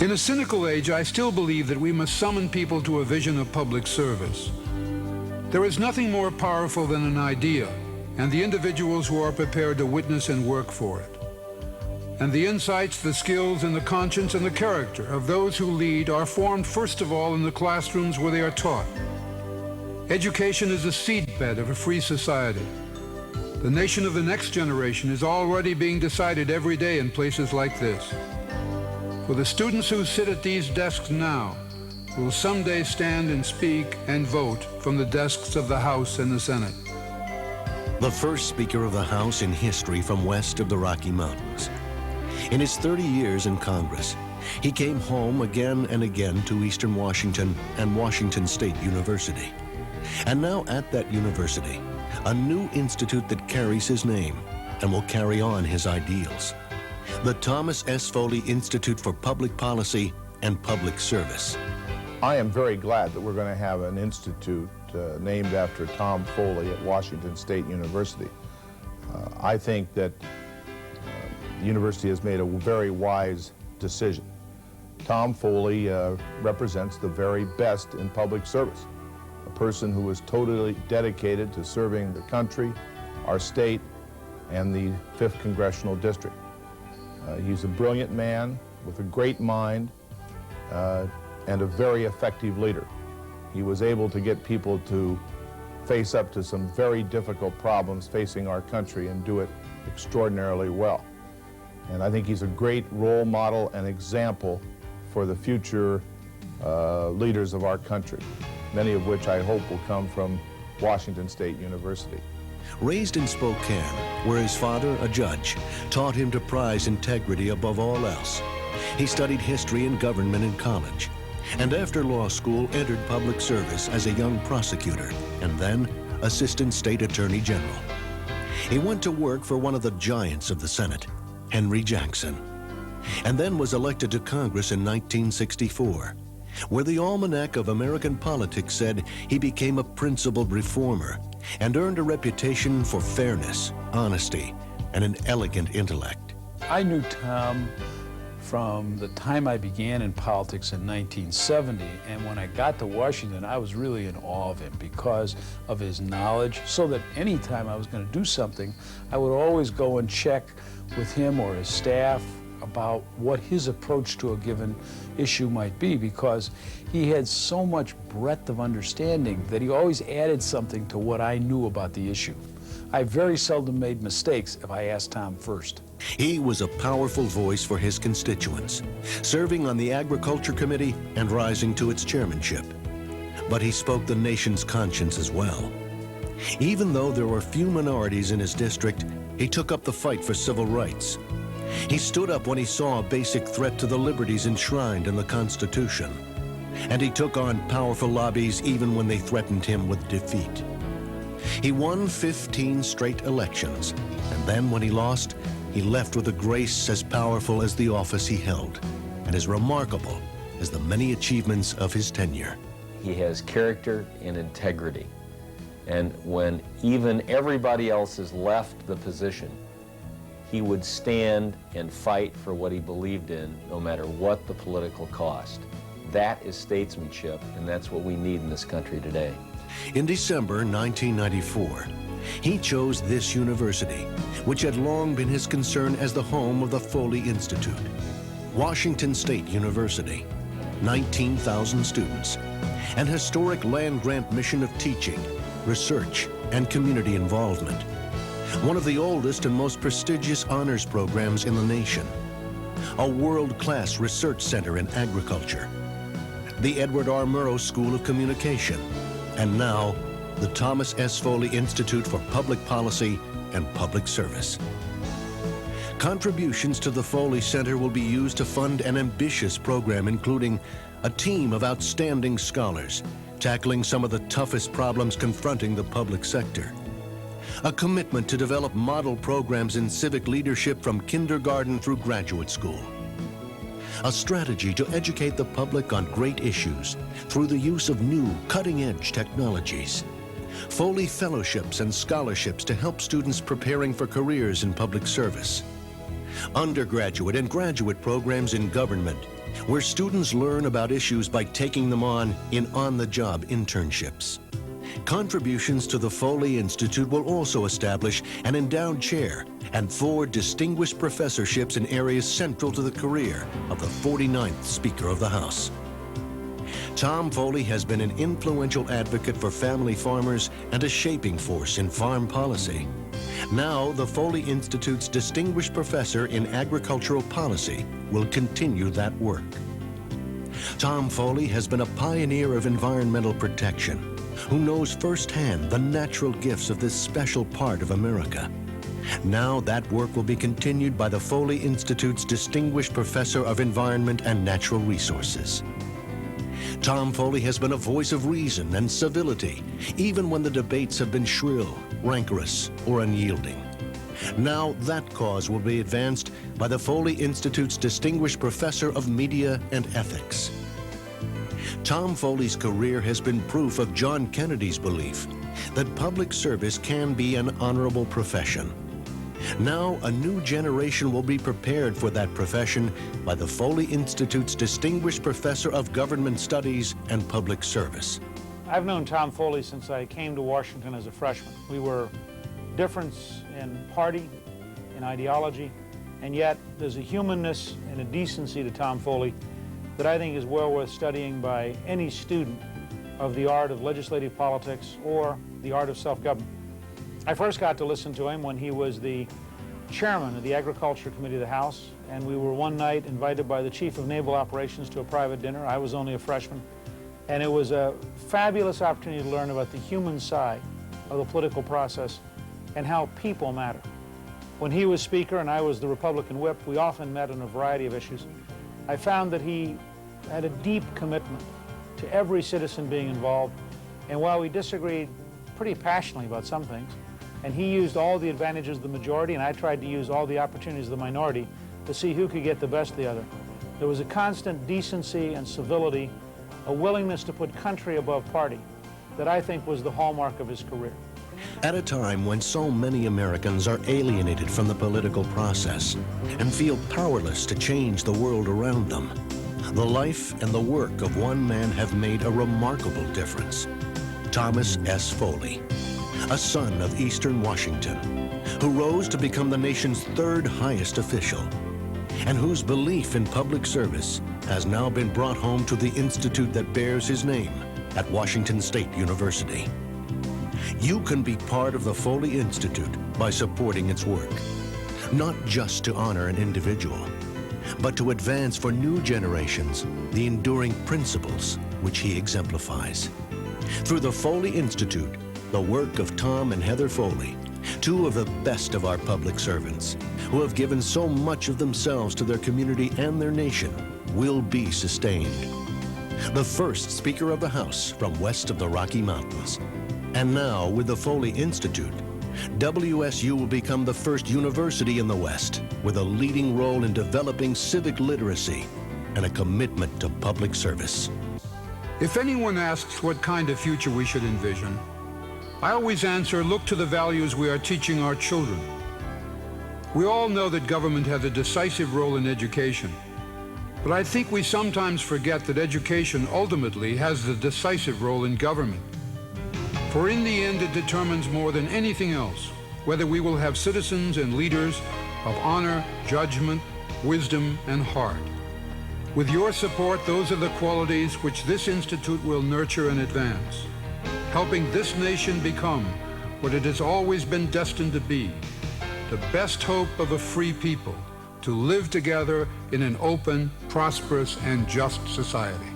In a cynical age, I still believe that we must summon people to a vision of public service. There is nothing more powerful than an idea, and the individuals who are prepared to witness and work for it. And the insights, the skills, and the conscience and the character of those who lead are formed first of all in the classrooms where they are taught. Education is the seedbed of a free society. The nation of the next generation is already being decided every day in places like this. For the students who sit at these desks now will someday stand and speak and vote from the desks of the House and the Senate. The first Speaker of the House in history from west of the Rocky Mountains. In his 30 years in Congress, he came home again and again to Eastern Washington and Washington State University. And now at that university, a new institute that carries his name and will carry on his ideals. The Thomas S. Foley Institute for Public Policy and Public Service. I am very glad that we're going to have an institute named after Tom Foley at Washington State University. I think that the university has made a very wise decision. Tom Foley represents the very best in public service, a person who is totally dedicated to serving the country, our state, and the 5th Congressional District. He's a brilliant man with a great mind and a very effective leader. He was able to get people to face up to some very difficult problems facing our country and do it extraordinarily well. And I think he's a great role model and example for the future leaders of our country, many of which I hope will come from Washington State University. Raised in Spokane, where his father, a judge, taught him to prize integrity above all else, he studied history and government in college, and after law school entered public service as a young prosecutor and then assistant state attorney general. He went to work for one of the giants of the Senate, Henry Jackson, and then was elected to Congress in 1964, where the Almanac of American Politics said he became a principled reformer and earned a reputation for fairness, honesty, and an elegant intellect. I knew Tom from the time I began in politics in 1970, and when I got to Washington, I was really in awe of him because of his knowledge, so that any time I was going to do something, I would always go and check with him or his staff about what his approach to a given issue might be, because he had so much breadth of understanding that he always added something to what I knew about the issue. I very seldom made mistakes if I asked Tom first. He was a powerful voice for his constituents, serving on the Agriculture Committee and rising to its chairmanship. But he spoke the nation's conscience as well. Even though there were few minorities in his district, he took up the fight for civil rights. He stood up when he saw a basic threat to the liberties enshrined in the Constitution. And he took on powerful lobbies even when they threatened him with defeat. He won 15 straight elections, and then when he lost, he left with a grace as powerful as the office he held, and as remarkable as the many achievements of his tenure. He has character and integrity. And when even everybody else has left the position, he would stand and fight for what he believed in, no matter what the political cost. That is statesmanship, and that's what we need in this country today. In December 1994, he chose this university, which had long been his concern as the home of the Foley Institute. Washington State University, 19,000 students, an historic land-grant mission of teaching, research, and community involvement. One of the oldest and most prestigious honors programs in the nation. A world-class research center in agriculture. The Edward R. Murrow School of Communication. And now, the Thomas S. Foley Institute for Public Policy and Public Service. Contributions to the Foley Center will be used to fund an ambitious program including a team of outstanding scholars tackling some of the toughest problems confronting the public sector. A commitment to develop model programs in civic leadership from kindergarten through graduate school. A strategy to educate the public on great issues through the use of new, cutting-edge technologies. Foley Fellowships and scholarships to help students preparing for careers in public service. undergraduate and graduate programs in government, where students learn about issues by taking them on in on-the-job internships. Contributions to the Foley Institute will also establish an endowed chair and 4 distinguished professorships in areas central to the career of the 49th Speaker of the House. Tom Foley has been an influential advocate for family farmers and a shaping force in farm policy. Now, the Foley Institute's distinguished professor in agricultural policy will continue that work. Tom Foley has been a pioneer of environmental protection, who knows firsthand the natural gifts of this special part of America. Now that work will be continued by the Foley Institute's distinguished professor of environment and natural resources. Tom Foley has been a voice of reason and civility, even when the debates have been shrill, rancorous, or unyielding. Now that cause will be advanced by the Foley Institute's distinguished professor of media and ethics. Tom Foley's career has been proof of John Kennedy's belief that public service can be an honorable profession. Now, a new generation will be prepared for that profession by the Foley Institute's distinguished professor of government studies and public service. I've known Tom Foley since I came to Washington as a freshman. We were different in party, in ideology, and yet there's a humanness and a decency to Tom Foley that I think is well worth studying by any student of the art of legislative politics or the art of self-government. I first got to listen to him when he was the chairman of the Agriculture Committee of the House, and we were one night invited by the Chief of Naval Operations to a private dinner. I was only a freshman, and it was a fabulous opportunity to learn about the human side of the political process and how people matter. When he was Speaker and I was the Republican whip, we often met on a variety of issues. I found that he had a deep commitment to every citizen being involved, and while we disagreed pretty passionately about some things, and he used all the advantages of the majority, and I tried to use all the opportunities of the minority to see who could get the best of the other. There was a constant decency and civility, a willingness to put country above party, that I think was the hallmark of his career. At a time when so many Americans are alienated from the political process and feel powerless to change the world around them, the life and the work of one man have made a remarkable difference. Thomas S. Foley, a son of Eastern Washington, who rose to become the nation's 3rd highest official, and whose belief in public service has now been brought home to the institute that bears his name at Washington State University. You can be part of the Foley Institute by supporting its work, not just to honor an individual, but to advance for new generations the enduring principles which he exemplifies. Through the Foley Institute, the work of Tom and Heather Foley, 2 of the best of our public servants, who have given so much of themselves to their community and their nation, will be sustained. The first Speaker of the House from west of the Rocky Mountains. And now, with the Foley Institute, WSU will become the first university in the West with a leading role in developing civic literacy and a commitment to public service. If anyone asks what kind of future we should envision, I always answer, look to the values we are teaching our children. We all know that government has a decisive role in education, but I think we sometimes forget that education ultimately has the decisive role in government. For in the end, it determines more than anything else whether we will have citizens and leaders of honor, judgment, wisdom, and heart. With your support, those are the qualities which this institute will nurture and advance, helping this nation become what it has always been destined to be, the best hope of a free people to live together in an open, prosperous, and just society.